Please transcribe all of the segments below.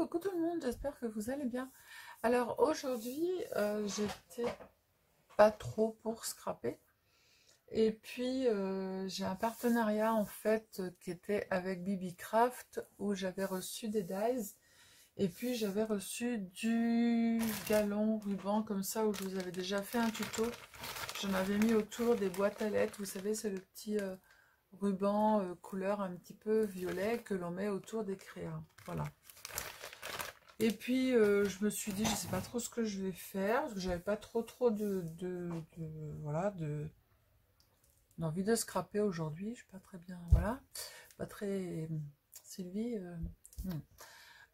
coucou tout le monde, j'espère que vous allez bien. Alors aujourd'hui, j'étais pas trop pour scraper. Et puis j'ai un partenariat en fait qui était avec BB-Craft où j'avais reçu des dies. Et puis j'avais reçu du galon ruban comme ça où je vous avais déjà fait un tuto. J'en avais mis autour des boîtes à lettres, vous savez c'est le petit ruban couleur un petit peu violet que l'on met autour des créas. Voilà. Et puis je me suis dit, je sais pas trop ce que je vais faire, parce que j'avais pas trop voilà, d'envie de scraper aujourd'hui. Je suis pas très bien, voilà, pas très Sylvie. Hmm.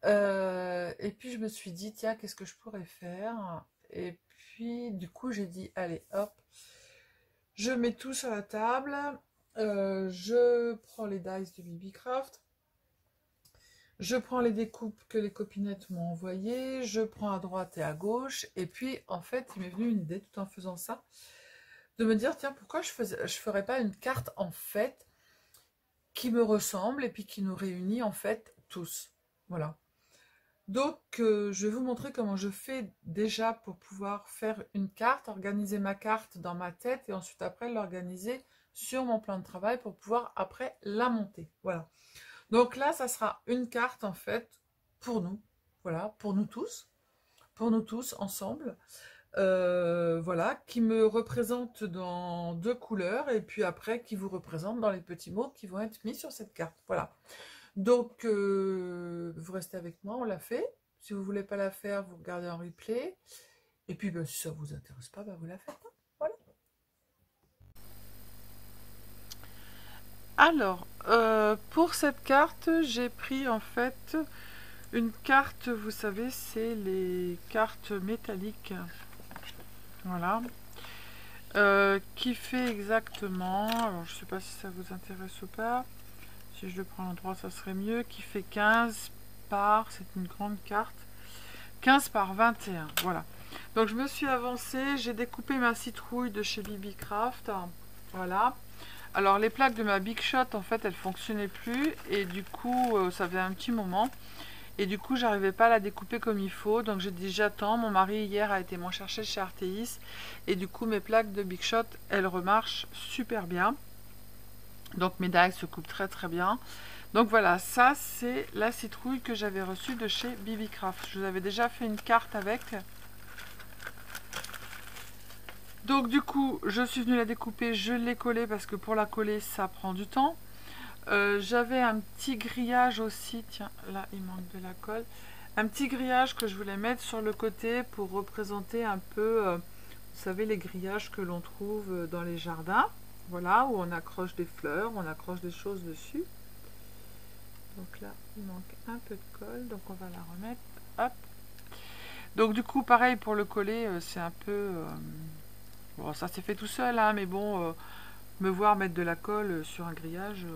Et puis je me suis dit, tiens, qu'est-ce que je pourrais faire? Et puis du coup j'ai dit, allez, hop, je mets tout sur la table. Je prends les dies de BB-Craft. Je prends les découpes que les copinettes m'ont envoyées, je prends à droite et à gauche, et puis en fait, il m'est venu une idée tout en faisant ça, de me dire, tiens, pourquoi je ferais pas une carte en fait qui me ressemble et puis qui nous réunit en fait tous. Voilà. Donc, je vais vous montrer comment je fais déjà pour pouvoir faire une carte, organiser ma carte dans ma tête et ensuite après l'organiser sur mon plan de travail pour pouvoir après la monter. Voilà. Donc là, ça sera une carte en fait pour nous, voilà, pour nous tous ensemble, voilà, qui me représente dans deux couleurs et puis après qui vous représente dans les petits mots qui vont être mis sur cette carte, voilà. Donc vous restez avec moi, on l'a fait. Si vous voulez pas la faire, vous regardez en replay. Et puis ben, si ça vous intéresse pas, ben, vous la faites, hein. Voilà. Alors, pour cette carte, j'ai pris en fait une carte, vous savez, c'est les cartes métalliques. Voilà. Qui fait exactement, alors je sais pas si ça vous intéresse ou pas, si je le prends à l'endroit ça serait mieux, qui fait 15 par, c'est une grande carte, 15 par 21, voilà. Donc je me suis avancée, j'ai découpé ma citrouille de chez BB-Craft, voilà. Alors les plaques de ma Big Shot en fait elles fonctionnaient plus et du coup ça faisait un petit moment. Et du coup, j'arrivais pas à la découper comme il faut. Donc j'ai dit j'attends. Mon mari hier a été m'en chercher chez Arteis. Et du coup, mes plaques de Big Shot, elles remarchent super bien. Donc mes dagues se coupent très très bien. Donc voilà, ça c'est la citrouille que j'avais reçue de chez BB-Craft. Je vous avais déjà fait une carte avec. Donc du coup, je suis venue la découper. Je l'ai collée parce que pour la coller, ça prend du temps. J'avais un petit grillage aussi, tiens, là il manque de la colle, un petit grillage que je voulais mettre sur le côté pour représenter un peu, vous savez, les grillages que l'on trouve dans les jardins, voilà, où on accroche des fleurs, on accroche des choses dessus. Donc là, il manque un peu de colle, donc on va la remettre, hop. Donc du coup, pareil pour le coller, c'est un peu, bon, ça s'est fait tout seul, hein, mais bon, me voir mettre de la colle sur un grillage,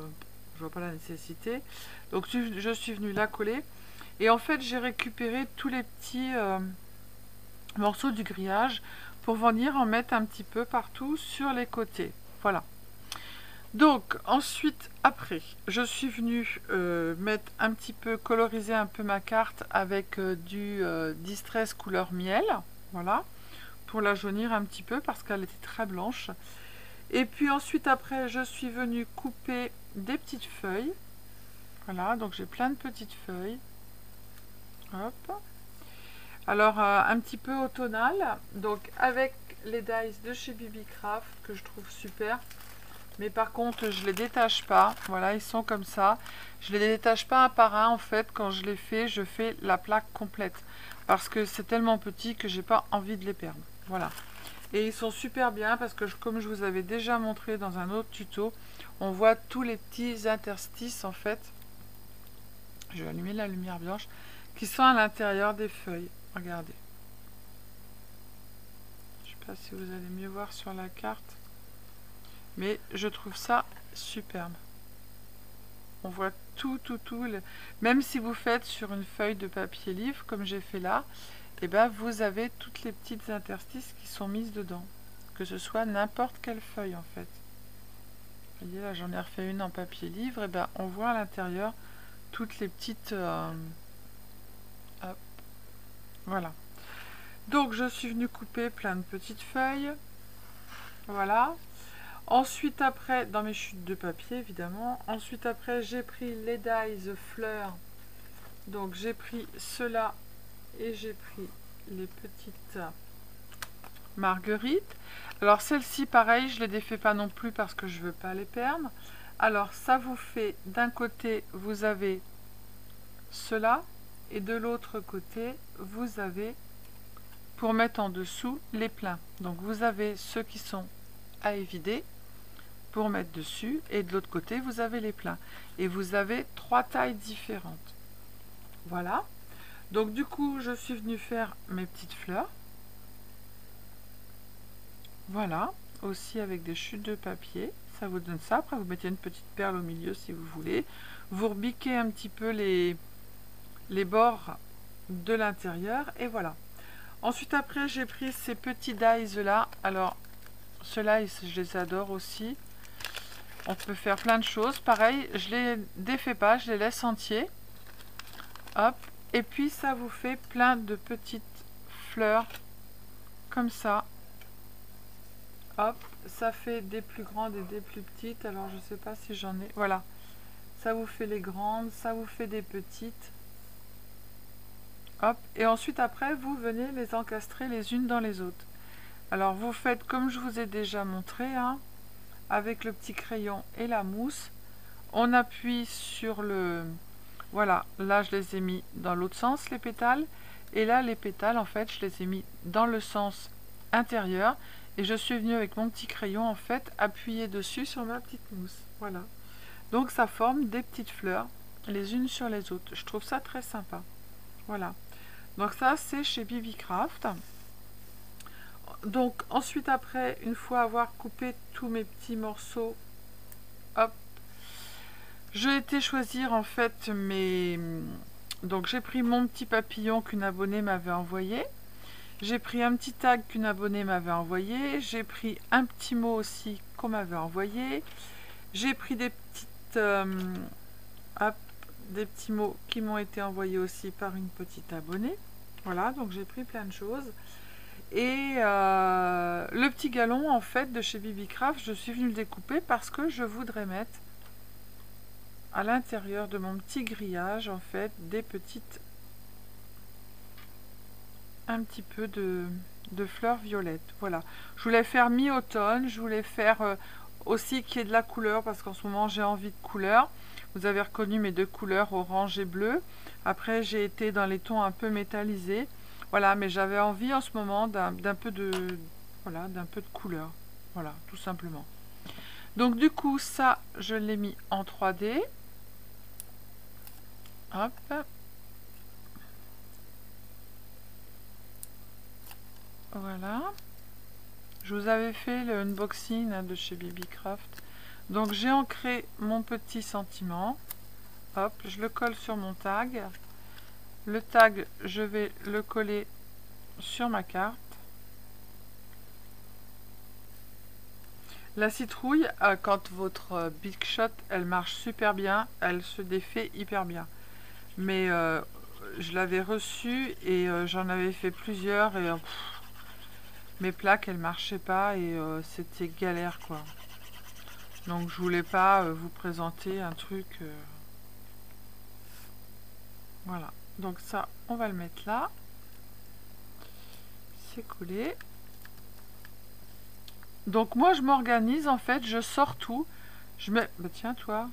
je vois pas la nécessité. Donc je suis venue la coller et en fait j'ai récupéré tous les petits morceaux du grillage pour venir en mettre un petit peu partout sur les côtés. Voilà. Donc ensuite après je suis venue mettre un petit peu, coloriser un peu ma carte avec du Distress couleur miel. Voilà. Pour la jaunir un petit peu parce qu'elle était très blanche. Et puis ensuite après je suis venue couper des petites feuilles. Voilà, donc j'ai plein de petites feuilles. Hop. Alors un petit peu automnal, donc avec les dies de chez BB-Craft que je trouve super. Mais par contre je les détache pas. Voilà, ils sont comme ça. Je les détache pas un par un en fait. Quand je les fais, je fais la plaque complète. Parce que c'est tellement petit que j'ai pas envie de les perdre. Voilà. Et ils sont super bien parce que comme je vous avais déjà montré dans un autre tuto, on voit tous les petits interstices en fait. Je vais allumer la lumière blanche qui sont à l'intérieur des feuilles. Regardez. Je ne sais pas si vous allez mieux voir sur la carte. Mais je trouve ça superbe. On voit tout. Même si vous faites sur une feuille de papier livre comme j'ai fait là, et ben vous avez toutes les petites interstices qui sont mises dedans. Que ce soit n'importe quelle feuille en fait. Vous voyez là j'en ai refait une en papier livre, et ben on voit à l'intérieur toutes les petites Donc je suis venue couper plein de petites feuilles. Voilà. Ensuite après, dans mes chutes de papier évidemment. Ensuite après, j'ai pris les dies fleurs. Donc j'ai pris ceux-là et j'ai pris les petites marguerites. Alors celles-ci, pareil, je les défais pas non plus parce que je veux pas les perdre. Alors ça vous fait, d'un côté, vous avez cela et de l'autre côté, vous avez, pour mettre en dessous, les pleins. Donc vous avez ceux qui sont à évider pour mettre dessus et de l'autre côté, vous avez les pleins. Et vous avez 3 tailles différentes. Voilà. Donc du coup, je suis venue faire mes petites fleurs. Voilà, aussi avec des chutes de papier. Ça vous donne ça. Après, vous mettez une petite perle au milieu si vous voulez. Vous rebiquez un petit peu les bords de l'intérieur. Et voilà. Ensuite, après, j'ai pris ces petits dies là. Alors, ceux-là, je les adore aussi. On peut faire plein de choses. Pareil, je les défais pas, je les laisse entiers. Hop. Et puis, ça vous fait plein de petites fleurs comme ça. Hop, ça fait des plus grandes et des plus petites. Alors, je sais pas si j'en ai. Voilà. Ça vous fait les grandes, ça vous fait des petites. Hop. Et ensuite, après, vous venez les encastrer les unes dans les autres. Alors, vous faites comme je vous ai déjà montré, hein, avec le petit crayon et la mousse. On appuie sur le... Voilà, là, je les ai mis dans l'autre sens, les pétales. Et là, les pétales, en fait, je les ai mis dans le sens intérieur. Et je suis venue avec mon petit crayon, en fait, appuyer dessus sur ma petite mousse. Voilà. Donc, ça forme des petites fleurs, les unes sur les autres. Je trouve ça très sympa. Voilà. Donc, ça, c'est chez Bibi Craft. Donc, ensuite, après, une fois avoir coupé tous mes petits morceaux, hop, j'ai été choisir, en fait, mes... Donc, j'ai pris mon petit papillon qu'une abonnée m'avait envoyé. J'ai pris un petit tag qu'une abonnée m'avait envoyé. J'ai pris un petit mot aussi qu'on m'avait envoyé. J'ai pris des petites, hop, des petits mots qui m'ont été envoyés aussi par une petite abonnée. Voilà, donc j'ai pris plein de choses. Et le petit galon, en fait, de chez Bibi Craft, je suis venue le découper parce que je voudrais mettre à l'intérieur de mon petit grillage, en fait, des petites... un petit peu de fleurs violettes. Voilà. Je voulais faire mi-automne. Je voulais faire aussi qu'il y ait de la couleur parce qu'en ce moment j'ai envie de couleur. Vous avez reconnu mes deux couleurs, orange et bleu. Après j'ai été dans les tons un peu métallisés. Voilà, mais j'avais envie en ce moment d'un peu de... Voilà, d'un peu de couleur. Voilà, tout simplement. Donc du coup, ça, je l'ai mis en 3D. Hop. Voilà. Je vous avais fait le unboxing de chez Bibi Craft. Donc j'ai ancré mon petit sentiment. Hop, je le colle sur mon tag. Le tag, je vais le coller sur ma carte. La citrouille, quand votre Big Shot, elle marche super bien, elle se défait hyper bien. Mais je l'avais reçue et j'en avais fait plusieurs et mes plaques, elles marchaient pas et c'était galère quoi. Donc je voulais pas vous présenter un truc... Voilà. Donc ça, on va le mettre là. C'est collé. Donc moi, je m'organise en fait. Je sors tout. Je mets... Bah tiens, toi.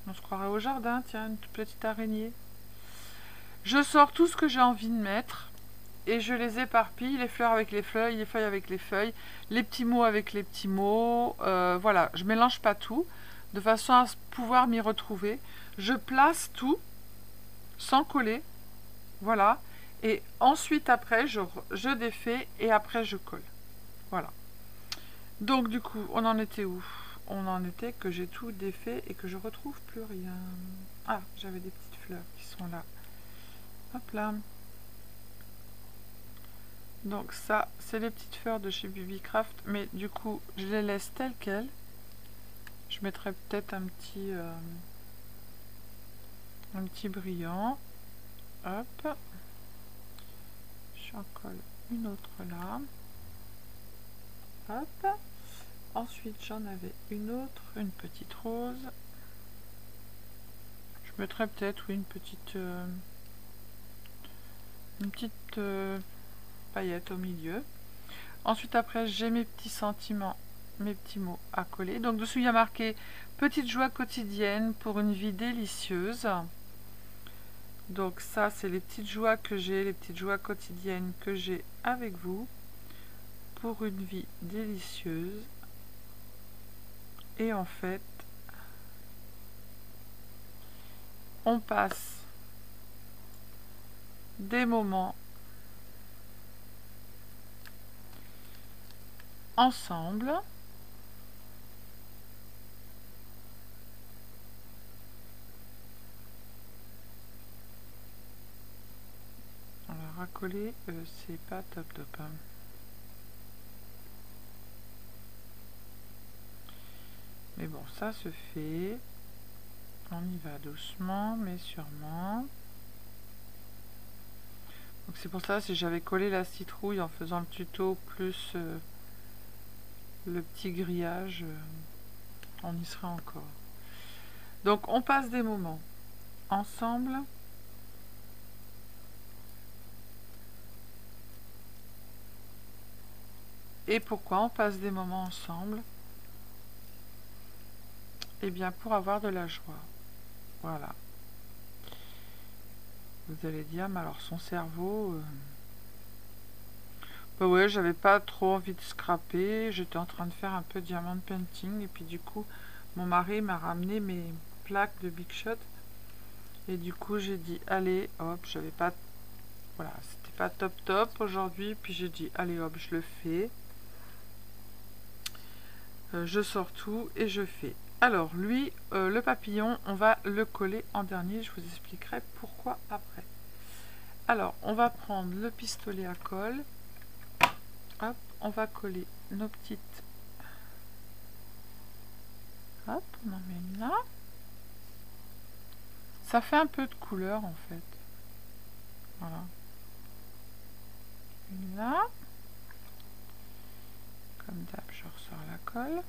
On se croirait au jardin. Tiens, une petite araignée. Je sors tout ce que j'ai envie de mettre. Et je les éparpille. Les fleurs avec les feuilles. Les feuilles avec les feuilles. Les petits mots avec les petits mots. Voilà. Je mélange pas tout. De façon à pouvoir m'y retrouver. Je place tout. Sans coller. Voilà. Et ensuite, après, je défais et après, je colle. Voilà. Donc, du coup, on en était où? On en était que j'ai tout défait et que je retrouve plus rien. Ah, j'avais des petites fleurs qui sont là. Hop là. Donc ça, c'est les petites fleurs de chez Bibi Craft. Mais du coup, je les laisse telles quelles. Je mettrai peut-être un petit brillant. Hop. J'en colle une autre là. Hop. Ensuite, j'en avais une autre, une petite rose. Je mettrais peut-être, oui, une petite paillette au milieu. Ensuite, après, j'ai mes petits sentiments, mes petits mots à coller. Donc, dessous, il y a marqué « Petite joie quotidienne pour une vie délicieuse ». Donc, ça, c'est les petites joies que j'ai, les petites joies quotidiennes que j'ai avec vous pour une vie délicieuse. Et en fait, on passe des moments ensemble. Alors, à coller, c'est pas top top. Hein. Mais bon, ça se fait. On y va doucement, mais sûrement. Donc c'est pour ça, si j'avais collé la citrouille en faisant le tuto plus le petit grillage, on y sera encore. Donc on passe des moments ensemble. Et pourquoi on passe des moments ensemble? Eh bien pour avoir de la joie. Voilà. Vous allez dire, mais alors son cerveau... Bah ouais, j'avais pas trop envie de scraper. J'étais en train de faire un peu diamond painting. Et puis du coup, mon mari m'a ramené mes plaques de Big Shot. Et du coup, j'ai dit, allez, hop, j'avais pas... Voilà, c'était pas top top aujourd'hui. Puis j'ai dit, allez hop, je le fais. Je sors tout et je fais. Alors, lui, le papillon, on va le coller en dernier. Je vous expliquerai pourquoi après. Alors, on va prendre le pistolet à colle. Hop, on va coller nos petites... Hop, on en met une là. Ça fait un peu de couleur en fait. Voilà. Une là. Comme d'hab, je ressors la colle.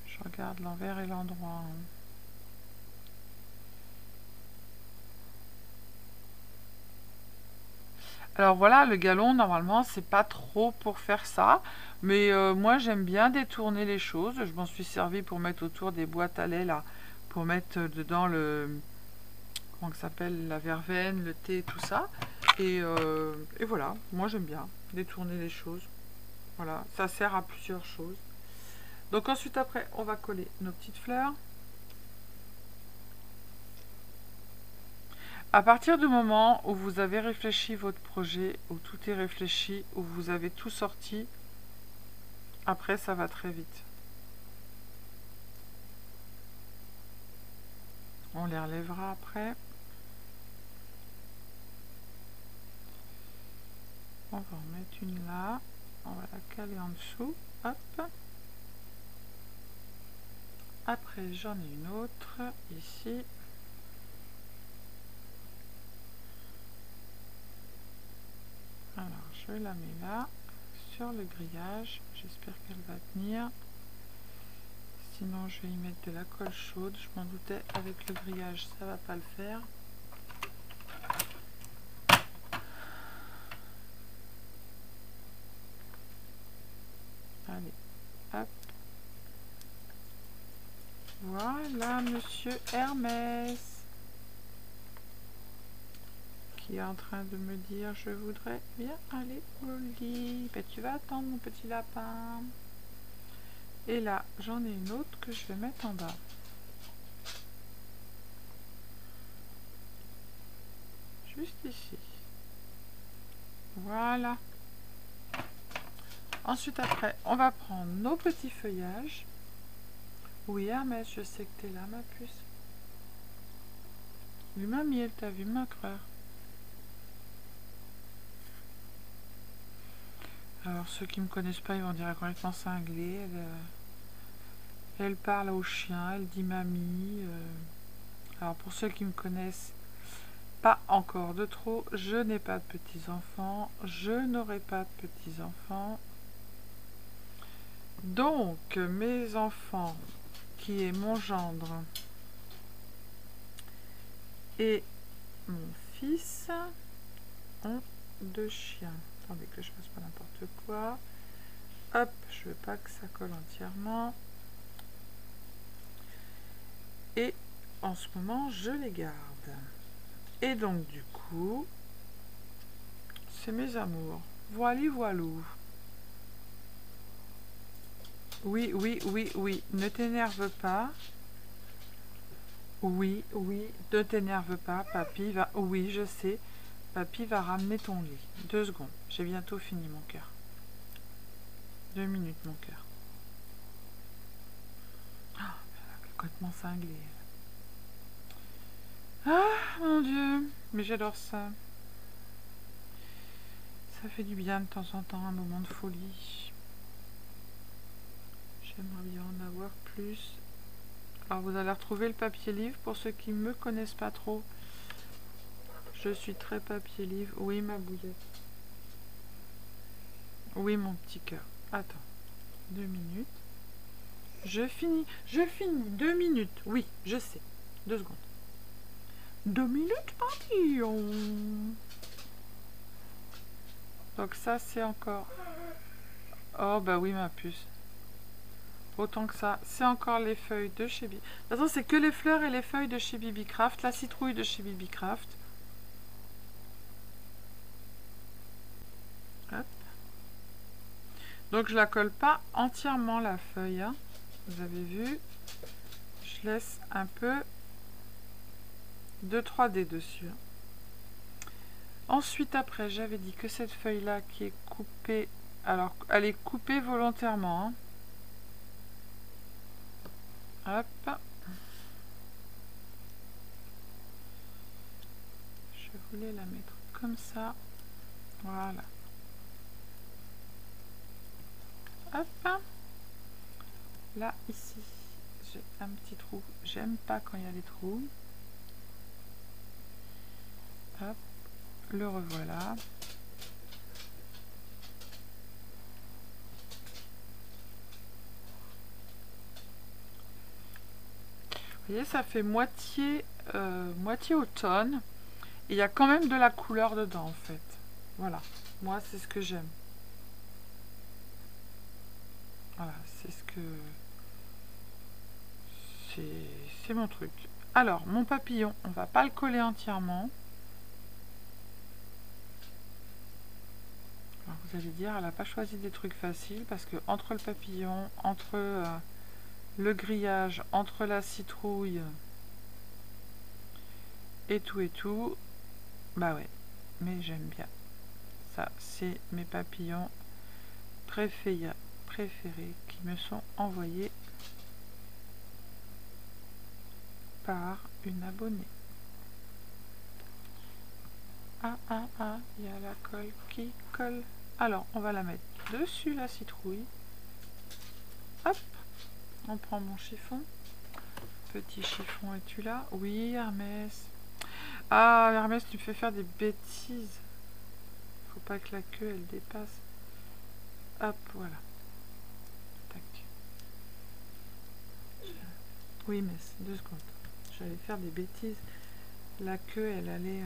Je regarde l'envers et l'endroit. Hein. Alors voilà, le galon, normalement, c'est pas trop pour faire ça. Mais moi, j'aime bien détourner les choses. Je m'en suis servi pour mettre autour des boîtes à lait, là. Pour mettre dedans le... Comment ça s'appelle? La verveine, le thé, tout ça. Et voilà, moi, j'aime bien détourner les choses. Voilà, ça sert à plusieurs choses. Donc ensuite, après, on va coller nos petites fleurs. À partir du moment où vous avez réfléchi votre projet, où tout est réfléchi, où vous avez tout sorti, après ça va très vite. On les relèvera après. On va en mettre une là. On va la caler en dessous. Hop. Après j'en ai une autre ici. Alors je la mets là. Sur le grillage, j'espère qu'elle va tenir, sinon je vais y mettre de la colle chaude, je m'en doutais, avec le grillage ça va pas le faire. Allez, hop, voilà monsieur Hermès qui est en train de me dire je voudrais bien aller au lit. Ben, tu vas attendre mon petit lapin. Et là j'en ai une autre que je vais mettre en bas. Juste ici. Voilà. Ensuite après on va prendre nos petits feuillages. Oui Hermès, je sais que t'es là ma puce. Oui mamie, elle t'a vu ma creur. Alors ceux qui me connaissent pas, ils vont dire complètement cinglée. Elle parle au chien, elle dit mamie. Alors pour ceux qui me connaissent pas encore de trop, je n'ai pas de petits-enfants, je n'aurai pas de petits-enfants. Donc mes enfants, qui est mon gendre et mon fils, ont 2 chiens. Attendez que je fasse pas n'importe quoi. Hop, je veux pas que ça colle entièrement. Et en ce moment, je les garde. Et donc du coup, c'est mes amours. Voili voilou. Oui, oui, oui, oui. Ne t'énerve pas. Oui, oui. Ne t'énerve pas. Papy va... Oui, je sais. Papy va ramener ton lit. 2 secondes. J'ai bientôt fini, mon cœur. 2 minutes, mon cœur. Ah, complètement cinglé. Ah, mon Dieu. Mais j'adore ça. Ça fait du bien de temps en temps, un moment de folie. J'aimerais bien en avoir plus. Alors vous allez retrouver le papier livre pour ceux qui ne me connaissent pas trop. Je suis très papier livre. Oui, ma bouillette. Oui, mon petit cœur. Attends. 2 minutes. Je finis. Je finis. 2 minutes. Oui, je sais. 2 secondes. 2 minutes, papillon. Donc ça, c'est encore... Oh, bah oui, ma puce. Autant que ça. C'est encore les feuilles de chez Bibi. De toute façon, c'est que les fleurs et les feuilles de chez Bibi Craft. La citrouille de chez Bibi Craft. Hop. Donc, je la colle pas entièrement, la feuille. Hein. Vous avez vu. Je laisse un peu de 3D dessus. Ensuite, après, j'avais dit que cette feuille-là qui est coupée... Alors, elle est coupée volontairement. Hein. Hop. Je voulais la mettre comme ça. Voilà. Hop. Là, ici, j'ai un petit trou. J'aime pas quand il y a des trous. Hop. Le revoilà. Vous voyez, ça fait moitié, moitié automne. Et il y a quand même de la couleur dedans, en fait. Voilà. Moi, c'est ce que j'aime. Voilà, c'est ce que... C'est mon truc. Alors, mon papillon, on va pas le coller entièrement. Alors, vous allez dire, elle n'a pas choisi des trucs faciles parce que entre le papillon, entre le grillage, entre la citrouille et tout, bah ouais, mais j'aime bien. Ça, c'est mes papillons préférés qui me sont envoyés par une abonnée. Ah, ah, ah, il y a la colle qui colle. Alors, on va la mettre dessus, la citrouille. Hop, on prend mon chiffon. Petit chiffon, es-tu là? Oui, Hermès. Ah, Hermès, tu me fais faire des bêtises. Faut pas que la queue, elle dépasse. Hop, voilà. Tac. Oui, mais 2 secondes. J'allais faire des bêtises. La queue, elle allait...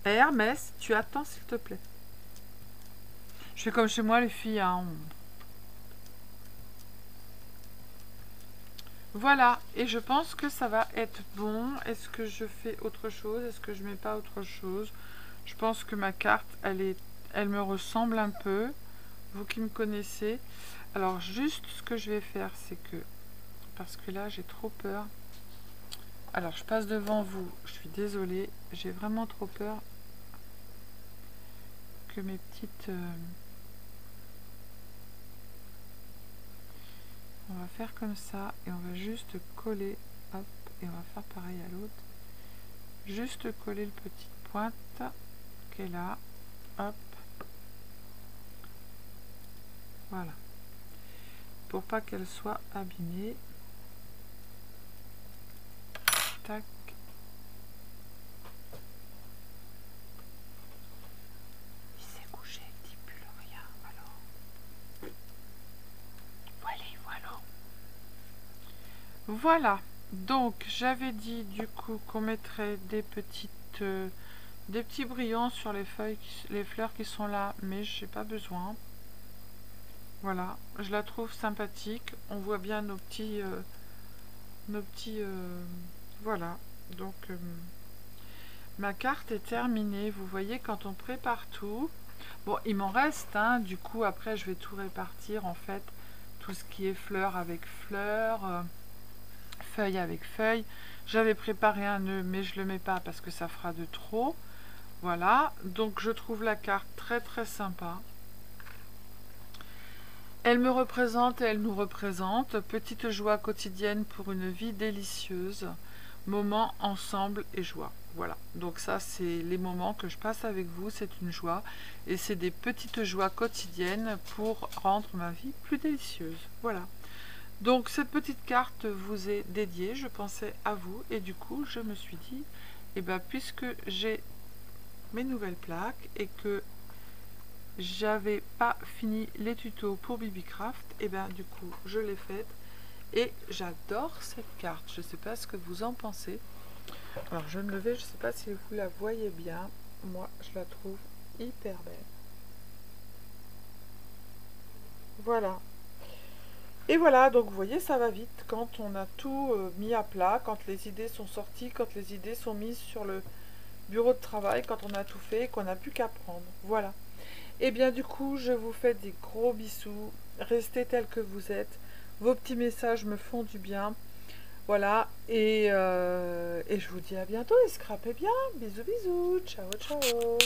Hermès, tu attends, s'il te plaît. Je fais comme chez moi, les filles. Hein. Voilà, et je pense que ça va être bon. Est-ce que je fais autre chose? Est-ce que je mets pas autre chose? Je pense que ma carte, elle me ressemble un peu. Vous qui me connaissez. Alors, juste ce que je vais faire, c'est que... Parce que là, j'ai trop peur. Alors, je passe devant vous. Je suis désolée. J'ai vraiment trop peur que mes petites... On va faire comme ça et on va juste coller, hop, et on va faire pareil à l'autre. Juste coller le petite pointe qui est là, hop. Voilà. Pour pas qu'elle soit abîmée. tac. Il s'est couché, il dit plus rien, alors. Voilà. Voilà. Donc, j'avais dit du coup qu'on mettrait des petits brillants sur les feuilles, les fleurs qui sont là, mais j'ai pas besoin. Voilà, je la trouve sympathique. On voit bien nos petits, voilà. Donc, ma carte est terminée. Vous voyez, quand on prépare tout, bon, il m'en reste, hein, du coup, après, je vais tout répartir, en fait, tout ce qui est fleurs avec fleurs, feuille avec feuille. J'avais préparé un nœud, mais je le mets pas parce que ça fera de trop. Voilà, donc je trouve la carte très très sympa. Elle me représente et elle nous représente. Petite joie quotidienne pour une vie délicieuse. Moments ensemble et joie. Voilà, donc ça c'est les moments que je passe avec vous, c'est une joie. Et c'est des petites joies quotidiennes pour rendre ma vie plus délicieuse. Voilà. Donc cette petite carte vous est dédiée, je pensais à vous. Et du coup, je me suis dit, eh ben, puisque j'ai mes nouvelles plaques et que j'avais pas fini les tutos pour Bibicraft, et bien du coup je l'ai faite et j'adore cette carte. Je sais pas ce que vous en pensez. Alors je vais me lever, je sais pas si vous la voyez bien, moi je la trouve hyper belle. Voilà. Et voilà, donc vous voyez, ça va vite quand on a tout mis à plat, quand les idées sont sorties, quand les idées sont mises sur le bureau de travail, quand on a tout fait, qu'on n'a plus qu'à prendre. Voilà. Et bien du coup, je vous fais des gros bisous. Restez tels que vous êtes. Vos petits messages me font du bien. Voilà. Et je vous dis à bientôt et scrapez bien. Bisous, bisous. Ciao, ciao.